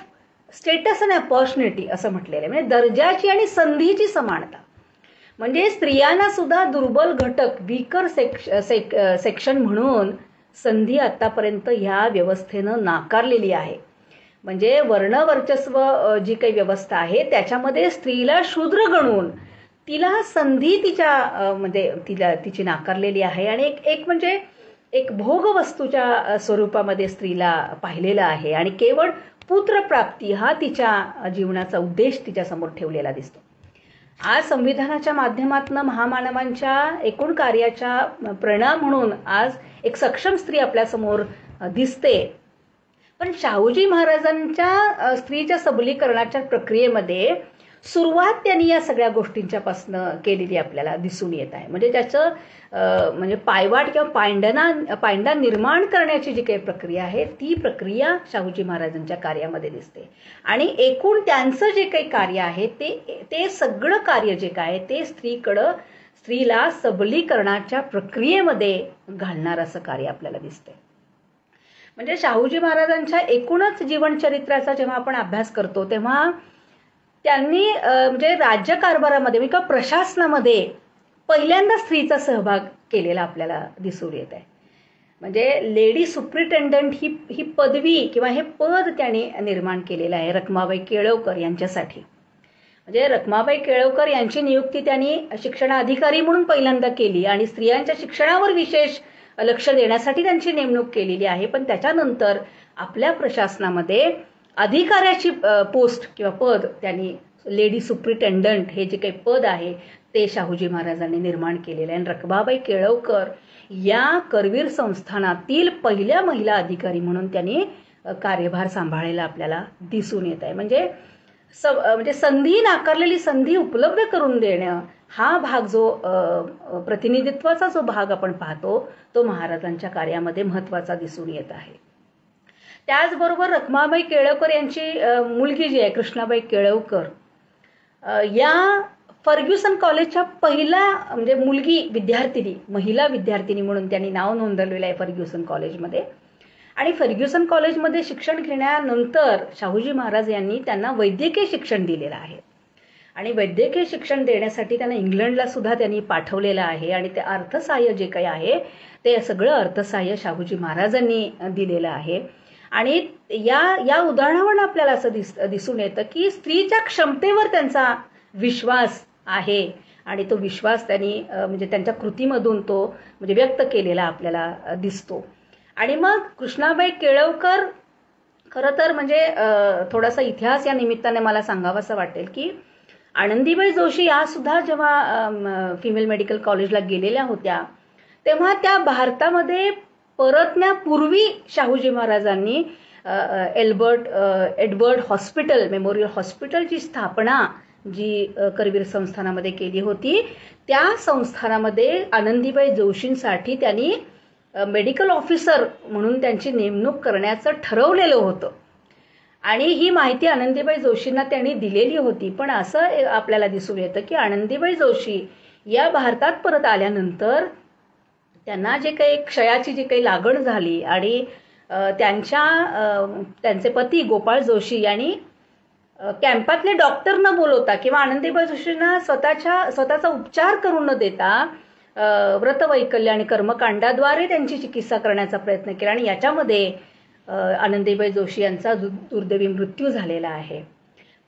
Speaker 1: status and opportunity असं म्हटलेलं आहे. म्हणजे दर्जाची आणि संधीची समानता. म्हणजे स्त्रियांना सुद्धा दुर्बल घटक वीकर सेक्शन म्हणून संधी आतापर्यंत ह्या व्यवस्थेनं नाकारलेली आहे. म्हणजे वर्णवर्चस्व जी काही व्यवस्था आहे त्याच्यामध्ये स्त्रीला शूद्र गणून तिला संधी तिची नाकारलेली आहे आणि एक म्हणजे एक भोगवस्तूच्या स्वरूपामध्ये स्त्रीला पाहिलेलं आहे आणि केवळ पुत्रप्राप्ती हा तिच्या जीवनाचा उद्देश तिच्यासमोर ठेवलेला दिसतो. आज संविधानाच्या माध्यमातून महामानवांच्या एकूण कार्याच्या परिणाम म्हणून आज एक सक्षम स्त्री आपल्यासमोर दिसते. पण शाहूजी महाराजांच्या स्त्रीच्या सबलीकरणाच्या प्रक्रियेमध्ये सुरुवात त्यांनी या सगळ्या गोष्टींच्यापासून केलेली आपल्याला दिसून येत आहे. म्हणजे त्याचं म्हणजे पायवाट किंवा पायंडा निर्माण करण्याची जी काही प्रक्रिया आहे ती प्रक्रिया शाहूजी महाराजांच्या कार्यामध्ये दिसते. आणि एकूण त्यांचं जे काही कार्य आहे ते सगळं कार्य जे काय ते स्त्रीला सबलीकरणाच्या प्रक्रियेमध्ये घालणार असं कार्य आपल्याला दिसतंय. म्हणजे शाहूजी महाराजांच्या एकूणच जीवनचरित्राचा जेव्हा आपण अभ्यास करतो तेव्हा त्यांनी म्हणजे राज्यकारभारामध्ये किंवा प्रशासनामध्ये पहिल्यांदा स्त्रीचा सहभाग केलेला आपल्याला दिसून येत आहे. म्हणजे लेडी सुप्रिटेंडंट ही पदवी किंवा हे पद त्यांनी निर्माण केलेलं आहे रखमाबाई केळवकर यांच्यासाठी. म्हणजे रखमाबाई केळवकर यांची नियुक्ती त्यांनी शिक्षणाधिकारी म्हणून पहिल्यांदा केली आणि स्त्रियांच्या शिक्षणावर विशेष लक्ष देण्यासाठी त्यांची नेमणूक केलेली आहे. पण त्याच्यानंतर आपल्या प्रशासनामध्ये अधिकाऱ्याची पोस्ट किंवा पद त्यांनी लेडी सुप्रिटेंडंट हे जे काही पद आहे ते शाहूजी महाराजांनी निर्माण केलेले आहे. आणि रखमाबाई केळवकर या करवीर संस्थानातील पहिल्या महिला अधिकारी म्हणून त्यांनी कार्यभार सांभाळायला आपल्याला दिसून येत आहे. म्हणजे नाकारलेली संधी उपलब्ध करून देणं हा भाग जो प्रतिनिधित्वाचा जो भाग आपण पाहतो तो महाराजांच्या कार्यामध्ये महत्त्वाचा दिसून येत आहे. त्याचबरोबर रखमाबाई केळवकर यांची मुलगी जी आहे कृष्णाबाई केळवकर या फर्ग्युसन कॉलेजच्या पहिला म्हणजे महिला विद्यार्थिनी म्हणून त्यांनी नाव नोंदवलेलं आहे फर्ग्युसन कॉलेजमध्ये. आणि फर्ग्युसन कॉलेजमध्ये शिक्षण घेण्यानंतर शाहूजी महाराज यांनी त्यांना वैद्यकीय शिक्षण दिलेलं आहे आणि वैद्यकीय शिक्षण देण्यासाठी त्यांना इंग्लंडला सुद्धा त्यांनी पाठवलेलं आहे. आणि ते अर्थसहाय्य जे काही आहे ते सगळं अर्थसहाय्य शाहूजी महाराजांनी दिलेलं आहे. आणि या उदाहरणावरून आपल्याला असं दिसून येतं की स्त्रीच्या क्षमतेवर त्यांचा विश्वास आहे आणि तो विश्वास त्यांनी म्हणजे त्यांच्या कृतीमधून तो म्हणजे व्यक्त केलेला आपल्याला दिसतो. आणि मग कृष्णाबाई केळवकर खरं तर म्हणजे थोडासा इतिहास या निमित्ताने मला सांगावासा वाटेल की आनंदीबाई जोशी या सुद्धा जेव्हा फिमेल मेडिकल कॉलेजला गेलेल्या होत्या तेव्हा त्या भारतामध्ये परतण्यापूर्वी शाहूजी महाराजांनी एडवर्ड हॉस्पिटल मेमोरियल हॉस्पिटलची स्थापना जी करवीर संस्थानामध्ये केली होती त्या संस्थानामध्ये आनंदीबाई जोशींसाठी त्यांनी मेडिकल ऑफिसर म्हणून त्यांची नेमणूक करण्याचं ठरवलेलं होतं. आणि ही माहिती आनंदीबाई जोशींना त्यांनी दिलेली होती. पण असं आपल्याला दिसून येतं की आनंदीबाई जोशी या भारतात परत आल्यानंतर त्यांना जे काही क्षयाची जी काही लागण झाली आणि त्यांचे पती गोपाळ जोशी यांनी कॅम्पातले डॉक्टर न बोलवता किंवा आनंदीबाई जोशींना स्वतःचा उपचार करून न देता व्रतवैकल्य आणि कर्मकांडाद्वारे त्यांची चिकित्सा करण्याचा प्रयत्न केला आणि याच्यामध्ये आनंदीबाई जोशी यांचा दुर्दैवी मृत्यू झालेला आहे.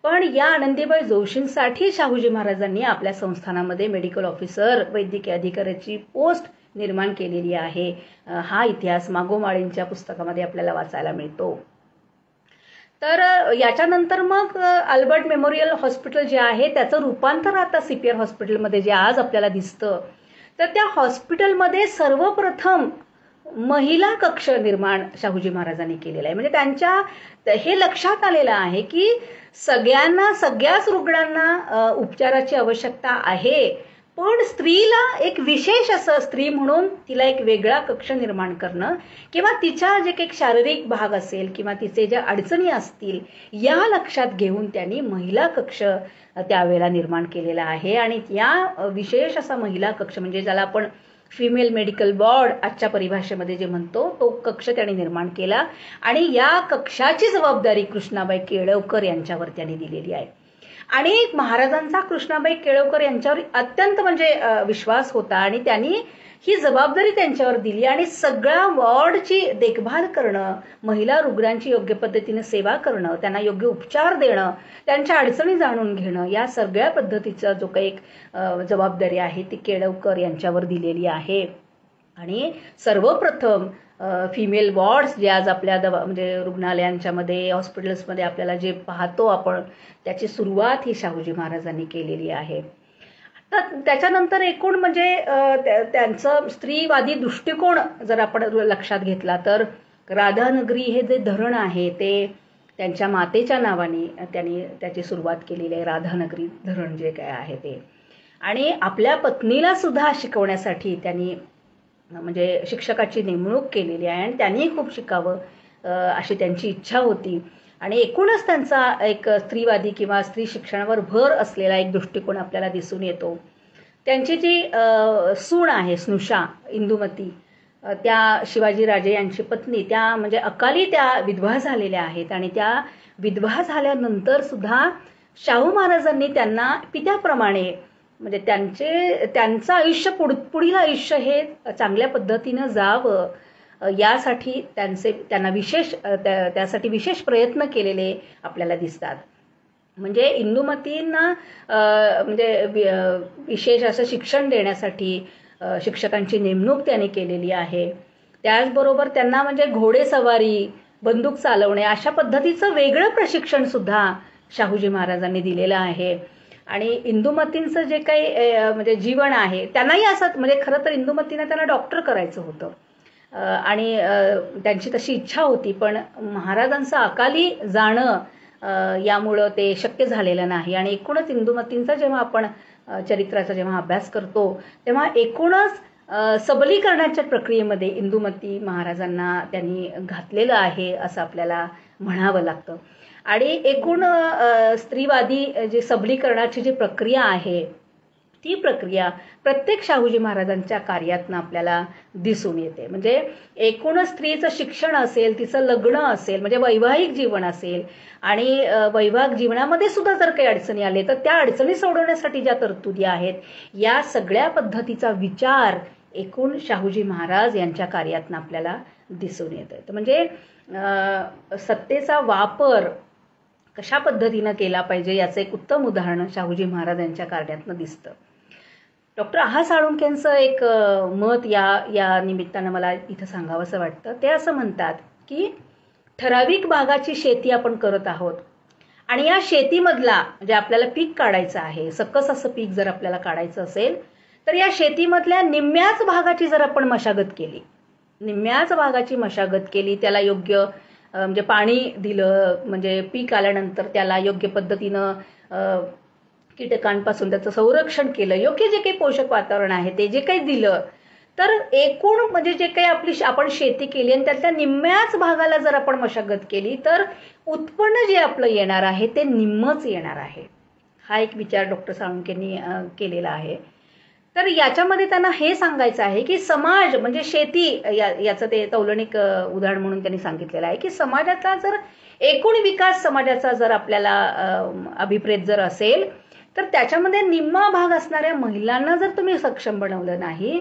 Speaker 1: पण या आनंदीबाई जोशींसाठी शाहूजी महाराजांनी आपल्या संस्थानामध्ये मेडिकल ऑफिसर वैद्यकीय अधिकाऱ्याची पोस्ट निर्माण केलेली आहे, हा इतिहास मागोमाळींच्या पुस्तकामध्ये आपल्याला वाचायला मिळतो. तर याच्यानंतर मग अल्बर्ट मेमोरियल हॉस्पिटल जे आहे त्याचं रूपांतर आता CPR हॉस्पिटलमध्ये जे आज आपल्याला दिसतं, तर त्या हॉस्पिटलमध्ये सर्वप्रथम महिला कक्ष निर्माण शाहूजी महाराजांनी केलेला आहे. म्हणजे त्यांच्या हे लक्षात आलेलं आहे की सगळ्याच रुग्णांना उपचाराची आवश्यकता आहे, पण स्त्रीला एक विशेष असं स्त्री म्हणून तिला एक वेगळा कक्ष निर्माण करणं किंवा तिच्या जे काही शारीरिक भाग असेल किंवा तिचे ज्या अडचणी असतील या लक्षात घेऊन त्यांनी महिला कक्ष त्यावेळेला निर्माण केलेला आहे. आणि या विशेष असा महिला कक्ष म्हणजे ज्याला आपण फिमेल मेडिकल वॉर्ड आजच्या परिभाषेमध्ये जे म्हणतो तो कक्ष त्यांनी निर्माण केला आणि या कक्षाची जबाबदारी कृष्णाबाई केळवकर यांच्यावर त्यांनी दिलेली आहे. आणि महाराजांचा कृष्णाबाई केळवकर यांच्यावर अत्यंत म्हणजे विश्वास होता आणि त्यांनी ही जबाबदारी त्यांच्यावर दिली आणि सगळ्या वॉर्डची देखभाल करणं, महिला रुग्णांची योग्य पद्धतीने सेवा करणं, त्यांना योग्य उपचार देणं, त्यांच्या अडचणी जाणून घेणं, या सगळ्या पद्धतीचा जो काही एक जबाबदारी आहे ती केळवकर यांच्यावर दिलेली आहे. आणि सर्वप्रथम फिमेल वॉर्ड्स जे आज आपल्या म्हणजे रुग्णालयांच्यामध्ये हॉस्पिटल्समध्ये आपल्याला जे पाहतो आपण, त्याची सुरुवात ही शाहूजी महाराजांनी केलेली आहे. तर त्याच्यानंतर एकूण म्हणजे त्यांचं स्त्रीवादी दृष्टिकोन जर आपण लक्षात घेतला तर राधानगरी हे जे धरण आहे ते त्यांच्या मातेच्या नावाने त्यांनी त्याची सुरुवात केलेली आहे, राधानगरी धरण जे काय आहे ते. आणि आपल्या पत्नीला सुद्धा शिकवण्यासाठी त्यांनी म्हणजे शिक्षकाची नेमणूक केलेली आहे आणि त्यांनी खूप शिकावं अशी त्यांची इच्छा होती. आणि एकूणच त्यांचा एक स्त्रीवादी किंवा स्त्री शिक्षणावर भर असलेला एक दृष्टिकोन आपल्याला दिसून येतो. त्यांची जी सून आहे स्नुषा इंदुमती, त्या शिवाजीराजे यांची पत्नी, त्या म्हणजे अकाली त्या विधवा झालेल्या आहेत आणि त्या विधवा झाल्यानंतर सुद्धा शाहू महाराजांनी त्यांना पित्याप्रमाणे म्हणजे त्यांचं आयुष्य पुढील आयुष्य हे चांगल्या पद्धतीनं जावं यासाठी त्यांना त्यासाठी विशेष प्रयत्न केलेले आपल्याला दिसतात. म्हणजे इंदुमतींना म्हणजे विशेष असं शिक्षण देण्यासाठी शिक्षकांची नेमणूक त्यांनी केलेली आहे. त्याचबरोबर त्यांना म्हणजे घोडेसवारी, बंदूक चालवणे अशा पद्धतीचं वेगळं प्रशिक्षण सुद्धा शाहूजी महाराजांनी दिलेलं आहे. आणि इंदुमतींचं जे काही म्हणजे जीवन आहे त्यांनाही असं म्हणजे खरं तर इंदुमतींना त्यांना डॉक्टर करायचं होतं आणि त्यांची तशी इच्छा होती, पण महाराजांचं अकाली जाणं यामुळं ते शक्य झालेलं नाही. आणि एकूणच इंदुमतींचा जेव्हा आपण चरित्राचा जेव्हा अभ्यास करतो तेव्हा एकूणच सबलीकरणाच्या प्रक्रियेमध्ये इंदुमती महाराजांना त्यांनी घातलेलं आहे असं आपल्याला म्हणावं लागतं. आणि एकूण स्त्रीवादी जे सबलीकरणाची जी प्रक्रिया आहे ती प्रक्रिया प्रत्येक शाहूजी महाराजांच्या कार्यातनं आपल्याला दिसून येते. म्हणजे एकूणच स्त्रीचं शिक्षण असेल, तिचं लग्न असेल, म्हणजे वैवाहिक जीवन असेल आणि वैवाहिक जीवनामध्ये सुद्धा जर काही अडचणी आले तर त्या अडचणी सोडवण्यासाठी ज्या तरतुदी आहेत या सगळ्या पद्धतीचा विचार एकूण शाहूजी महाराज यांच्या कार्यातनं आपल्याला दिसून येतोय. तर म्हणजे सत्तेचा वापर कशा पद्धतीनं केला पाहिजे याचं एक उत्तम उदाहरण शाहूजी महाराज यांच्या कार्यातनं दिसतं. डॉक्टर आहा साळुंखेंचं एक मत या निमित्तानं मला इथं सांगावंसं वाटतं. ते असं म्हणतात की ठराविक भागाची शेती आपण करत आहोत आणि या शेतीमधला म्हणजे आपल्याला पीक काढायचं आहे, सकस असं पीक जर आपल्याला काढायचं असेल तर या शेतीमधल्या निम्म्याच भागाची जर आपण मशागत केली, त्याला योग्य म्हणजे पाणी दिलं, म्हणजे पीक आल्यानंतर त्याला योग्य पद्धतीनं कीटकांपासून त्याचं संरक्षण केलं, योग्य जे काही पोषक वातावरण आहे ते जे काही दिलं, तर एकूण म्हणजे जे काही आपण शेती केली आणि त्यातल्या निम्म्याच भागाला जर आपण मशागत केली तर उत्पन्न जे आपलं येणार आहे ते निम्मच येणार आहे. हा एक विचार डॉक्टर साळुंखेंनी केलेला आहे. तर याच्यामध्ये त्यांना हे सांगायचं आहे की समाज म्हणजे शेती याचं ते तौलनिक उदाहरण म्हणून त्यांनी सांगितलेलं आहे की समाजाचा जर एकूण विकास समाजाचा जर आपल्याला अभिप्रेत जर असेल तर त्याच्यामध्ये निम्मा भाग असणाऱ्या महिलांना जर तुम्ही सक्षम बनवलं नाही,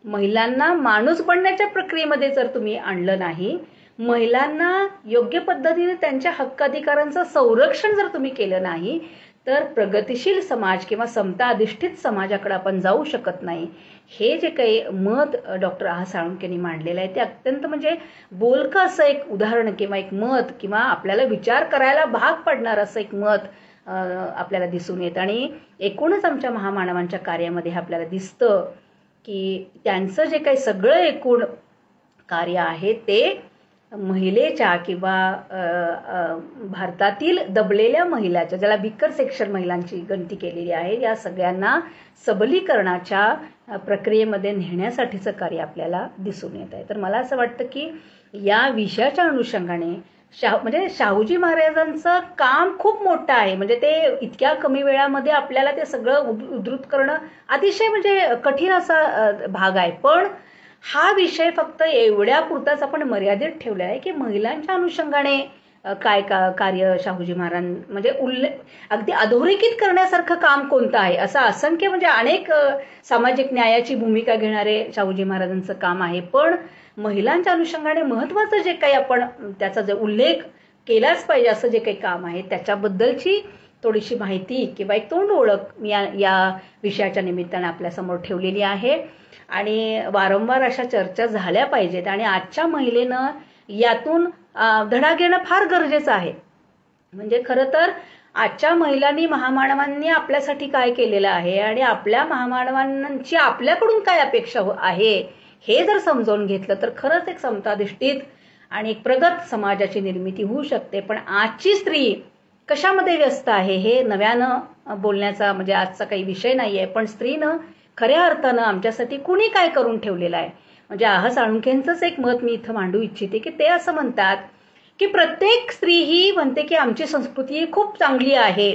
Speaker 1: महिलांना माणूस बनण्याच्या प्रक्रियेमध्ये जर तुम्ही आणलं नाही, महिलांना योग्य पद्धतीने त्यांच्या हक्काधिकारांचं संरक्षण जर तुम्ही केलं नाही, तर प्रगतिशील समाज किंवा समता अधिष्ठित समाजाकडे आपण जाऊ शकत नाही. हे जे काही मत डॉक्टर आह साळुंखेंनी मांडलेलं आहे ते अत्यंत म्हणजे बोलकं असं एक उदाहरण किंवा एक मत किंवा आपल्याला विचार करायला भाग पडणार असं एक मत आपल्याला दिसून येतं. आणि एकूणच आमच्या महामानवांच्या कार्यामध्ये आपल्याला दिसतं की त्यांचं जे काही सगळं एकूण कार्य आहे ते महिलेच्या किंवा भारतातील दबलेल्या महिलाच्या, ज्याला विकर सेक्शन महिलांची गणती केलेली आहे, या सगळ्यांना सबलीकरणाच्या प्रक्रियेमध्ये नेण्यासाठीचं कार्य आपल्याला दिसून येत आहे. तर मला असं वाटतं की या विषयाच्या अनुषंगाने म्हणजे शाहूजी महाराजांचं काम खूप मोठं आहे. म्हणजे ते इतक्या कमी वेळामध्ये आपल्याला ते सगळं उद्धृत करणं अतिशय म्हणजे कठीण असा भाग आहे. पण हा विषय फक्त एवढ्या पुरताच आपण मर्यादित ठेवला आहे की महिलांच्या अनुषंगाने काय कार्य शाहूजी महाराज म्हणजे अगदी अधोरेखित करण्यासारखं काम कोणतं आहे असं असंख्य म्हणजे अनेक सामाजिक न्यायाची भूमिका घेणारे शाहूजी महाराजांचं काम आहे. पण महिलांच्या अनुषंगाने महत्त्वाचं जे काही आपण त्याचा जे उल्लेख केलाच पाहिजे असं जे काही काम आहे त्याच्याबद्दलची थोडीशी माहिती किंवा एक तोंड ओळख मी या विषयाच्या निमित्ताने आपल्यासमोर ठेवलेली आहे. आणि वारंवार अशा चर्चा झाल्या पाहिजेत आणि आजच्या महिलेनं यातून धडा घेणं फार गरजेचं आहे. म्हणजे खरं तर आजच्या महिलांनी महामानवांनी आपल्यासाठी काय केलेलं आहे आणि आपल्या महामानवांची आपल्याकडून काय अपेक्षा आहे हे जर समजावून घेतलं तर खरंच एक समताधिष्ठित आणि एक प्रगत समाजाची निर्मिती होऊ शकते. पण आजची स्त्री कशामध्ये व्यस्त आहे हे नव्यानं बोलण्याचा म्हणजे आजचा काही विषय नाहीये. पण स्त्रीनं खऱ्या अर्थानं आमच्यासाठी कुणी काय करून ठेवलेलं आहे. म्हणजे आह साळुंखेंचंच एक मत मी इथं मांडू इच्छिते की ते असं म्हणतात की प्रत्येक स्त्री ही म्हणते की आमची संस्कृती खूप चांगली आहे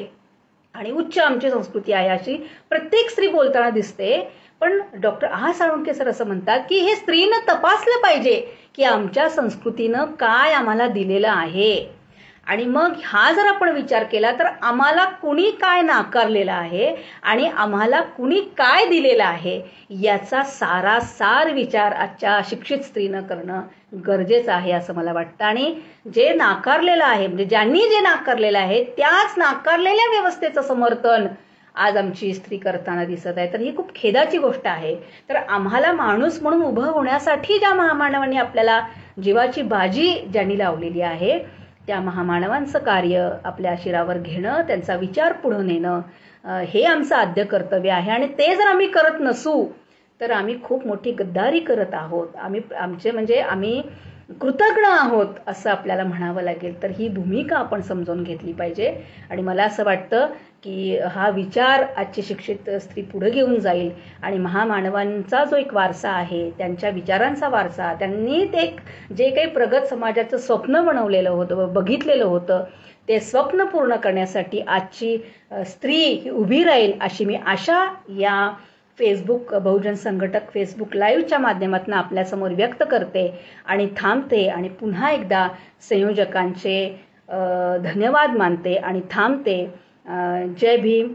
Speaker 1: आणि उच्च आमची संस्कृती आहे अशी प्रत्येक स्त्री बोलताना दिसते. पण डॉक्टर आह साळुंखे सर असं म्हणतात की हे स्त्रीनं तपासलं पाहिजे की आमच्या संस्कृतीनं काय आम्हाला दिलेलं आहे. आणि मग हा जर आपण विचार केला तर आम्हाला कुणी काय नाकारलेलं आहे आणि आम्हाला कुणी काय दिलेलं आहे याचा सारासार विचार आजच्या शिक्षित स्त्रीनं करणं गरजेचं आहे असं मला वाटतं. आणि जे नाकारलेलं आहे म्हणजे ज्यांनी जे नाकारलेलं आहे त्याच नाकारलेल्या व्यवस्थेचं समर्थन आज आमची स्त्री करताना दिसत आहे. तर ही खूप खेदाची गोष्ट आहे. तर आम्हाला माणूस म्हणून उभं होण्यासाठी ज्या महामानवांनी आपल्याला जीवाची बाजी ज्यांनी लावलेली आहे त्या महामानवांचं कार्य आपल्या शिरावर घेणं, त्यांचा विचार पुढे नेणं हे आमचं आद्य कर्तव्य आहे. आणि ते जर आम्ही करत नसू तर आम्ही खूप मोठी गद्दारी करत आहोत. आम्ही कृतज्ञ आहोत असं आपल्याला म्हणावं लागेल. तर ही भूमिका आपण समजून घेतली पाहिजे. आणि मला असं वाटतं की हा विचार आजची शिक्षित स्त्री पुढे घेऊन जाईल आणि महामानवांचा जो एक वारसा आहे त्यांच्या विचारांचा वारसा, त्यांनी ते जे काही प्रगत समाजाचं स्वप्न बनवलेलं होतं बघितलेलं होतं ते स्वप्न पूर्ण करण्यासाठी आजची स्त्री ही उभी राहील अशी मी आशा या फेसबुक बहुजन संघटक फेसबुक लाईव्हच्या माध्यमातून आपल्यासमोर व्यक्त करते आणि थांबते. आणि पुन्हा एकदा संयोजकांचे धन्यवाद मानते आणि थांबते. जय भीम.